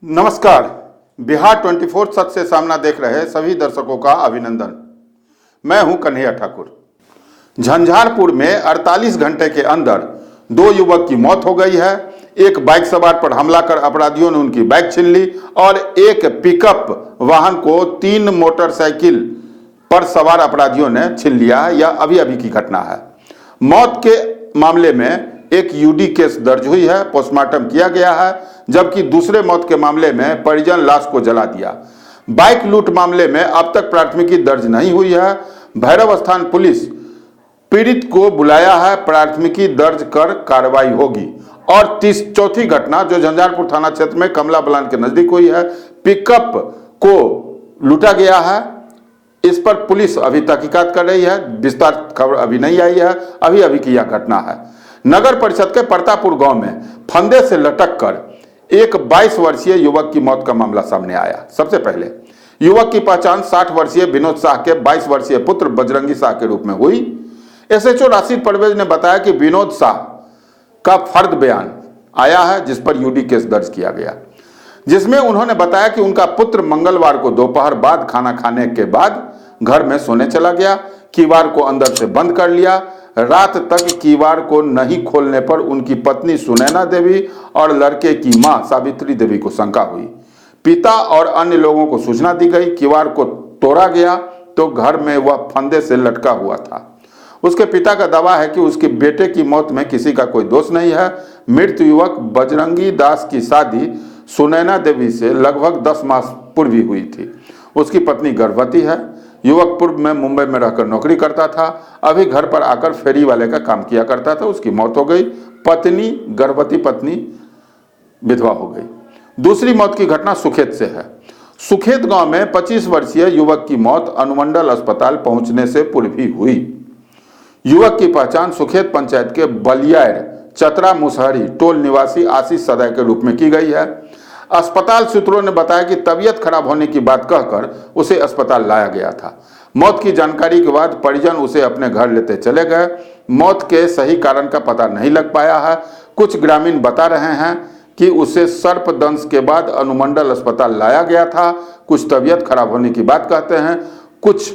नमस्कार। बिहार 24 सच से सामना देख रहे सभी दर्शकों का अभिनंदन। मैं हूं कन्हैया ठाकुर। झंझारपुर में 48 घंटे के अंदर 2 युवक की मौत हो गई है। एक बाइक सवार पर हमला कर अपराधियों ने उनकी बाइक छीन ली और एक पिकअप वाहन को 3 मोटरसाइकिल पर सवार अपराधियों ने छीन लिया है। यह अभी अभी की घटना है। मौत के मामले में एक यूडी केस दर्ज हुई है, पोस्टमार्टम किया गया है, जबकि दूसरे मौत के मामले में परिजन लाश को जला दिया। बाइक लूट मामले में अब तक प्राथमिकी दर्ज नहीं हुई है। भैरव स्थान पुलिस पीड़ित को बुलाया है, प्राथमिकी दर्ज कर कार्रवाई होगी। और चौथी घटना जो झंझारपुर थाना क्षेत्र में कमला बलान के नजदीक हुई है, पिकअप को लूटा गया है। इस पर पुलिस अभी तहकीकात कर रही है। विस्तार खबर अभी नहीं आई है, अभी अभी की यह घटना है। नगर परिषद के परतापुर गांव में फंदे से लटक कर एक 22 वर्षीय युवक की मौत का मामला सामने आया। सबसे पहले युवक की पहचान 60 वर्षीय विनोद शाह के 22 वर्षीय पुत्र बजरंगी शाह के रूप में हुई। एसएचओ राशिद परवेज ने बताया कि विनोद शाह का फर्द बयान आया है, जिस पर यूडी केस दर्ज किया गया, जिसमें उन्होंने बताया कि उनका पुत्र मंगलवार को दोपहर बाद खाना खाने के बाद घर में सोने चला गया। कीवार को अंदर से बंद कर लिया। रात तक कीवार को नहीं खोलने पर उनकी पत्नी सुनैना देवी और लड़के की मां सावित्री देवी को शंका हुई। पिता और अन्य लोगों को सूचना दी गई। कीवार को तोड़ा गया तो घर में वह फंदे से लटका हुआ था। उसके पिता का दावा है कि उसके बेटे की मौत में किसी का कोई दोष नहीं है। मृत युवक बजरंगी दास की शादी सुनैना देवी से लगभग 10 मास पूर्व हुई थी। उसकी पत्नी गर्भवती है। युवक पूर्व में मुंबई में रहकर नौकरी करता था। अभी घर पर आकर फेरी वाले का काम किया करता था। उसकी मौत हो गई। पत्नी, गर्भवती पत्नी विधवा हो गई। दूसरी मौत की घटना सुखेत से है। सुखेत गांव में 25 वर्षीय युवक की मौत अनुमंडल अस्पताल पहुंचने से पूर्व ही हुई। युवक की पहचान सुखेत पंचायत के बलियार चतरा मुसहरी टोल निवासी आशीष सदाय के रूप में की गई है। अस्पताल सूत्रों ने बताया कि तबीयत खराब होने की बात कहकर उसे अस्पताल लाया गया था। मौत की जानकारी के बाद परिजन उसे अपने घर लेते चले गए। मौत के सही कारण का पता नहीं लग पाया है। कुछ ग्रामीण बता रहे हैं कि उसे सर्पदंश के बाद अनुमंडल अस्पताल लाया गया था। कुछ तबीयत खराब होने की बात कहते हैं। कुछ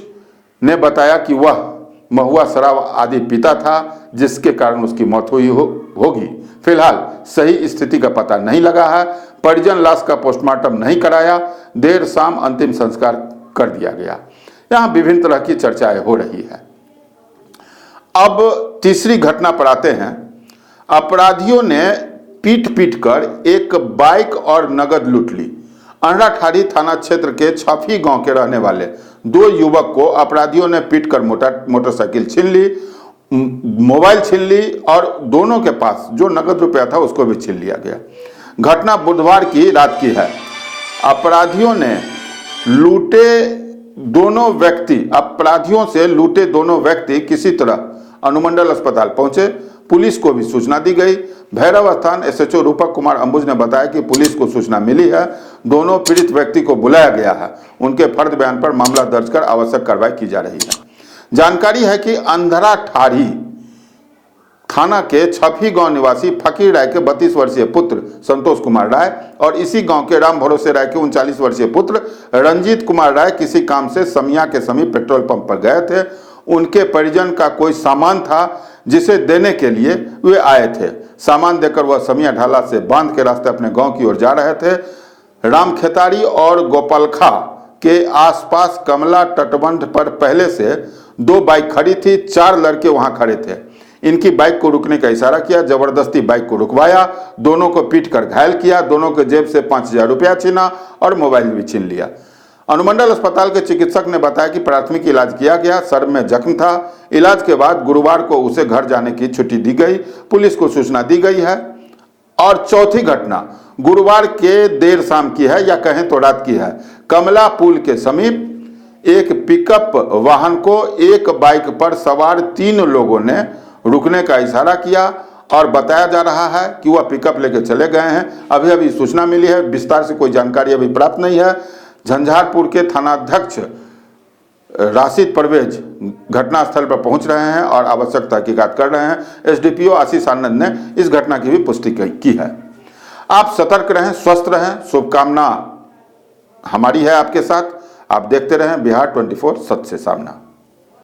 ने बताया कि वह महुआ शराब आदि पीता था, जिसके कारण उसकी मौत हुई होगी। फिलहाल सही स्थिति का पता नहीं लगा है। परिजन लाश का पोस्टमार्टम नहीं कराया। देर शाम अंतिम संस्कार कर दिया गया। यहां विभिन्न तरह की चर्चाएं हो रही है। अब तीसरी घटना पर आते हैं। अपराधियों ने पीट कर एक बाइक और नगद लूट ली। अंडराठाड़ी थाना क्षेत्र के छफी गांव के रहने वाले 2 युवक को अपराधियों ने पीटकर मोटरसाइकिल छीन ली, मोबाइल छीन ली और दोनों के पास जो नगद रुपया था उसको भी छीन लिया गया। घटना बुधवार की रात की है। अपराधियों से लूटे दोनों व्यक्ति किसी तरह अनुमंडल अस्पताल पहुंचे। पुलिस को भी सूचना दी गई। भैरव स्थान एसएचओ रूपक कुमार अंबुज ने बताया कि पुलिस को सूचना मिली है। दोनों पीड़ित व्यक्ति को बुलाया गया है। उनके फर्द बयान पर मामला दर्ज कर आवश्यक कार्रवाई की जा रही है। जानकारी है कि अंधराठाड़ी थाना के छफी गांव निवासी फकीर राय के 32 वर्षीय पुत्र संतोष कुमार राय और इसी गांव के राम भरोसे राय के 39 वर्षीय पुत्र रंजीत कुमार राय किसी काम से समिया के समीप पेट्रोल पंप पर गए थे। उनके परिजन का कोई सामान था जिसे देने के लिए वे आए थे। सामान देकर वह समिया ढाला से बांध के रास्ते अपने गांव की ओर जा रहे थे। रामखेतारी और गोपालखा के आसपास कमला तटबंध पर पहले से 2 बाइक खड़ी थी। 4 लड़के वहां खड़े थे। इनकी बाइक को रुकने का इशारा किया। जबरदस्ती बाइक को रुकवाया। दोनों को पीटकर घायल किया। दोनों के जेब से 5000 रुपया छीना और मोबाइल भी छीन लिया। अनुमंडल अस्पताल के चिकित्सक ने बताया कि प्राथमिक इलाज किया गया। सर में जख्म था। इलाज के बाद गुरुवार को उसे घर जाने की छुट्टी दी गई। पुलिस को सूचना दी गई है। और चौथी घटना गुरुवार के देर शाम की है, या कहें तो रात की है। कमला पुल के समीप एक पिकअप वाहन को एक बाइक पर सवार 3 लोगों ने रुकने का इशारा किया और बताया जा रहा है कि वह पिकअप लेकर चले गए हैं। अभी अभी सूचना मिली है। विस्तार से कोई जानकारी अभी प्राप्त नहीं है। झंझारपुर के थानाध्यक्ष राशिद परवेज घटनास्थल पर पहुंच रहे हैं और आवश्यक तहकीकात कर रहे हैं। एसडीपीओ आशीष आनंद ने इस घटना की भी पुष्टि की है। आप सतर्क रहें, स्वस्थ रहें, शुभकामना हमारी है आपके साथ। आप देखते रहें बिहार 24 सच से सामना।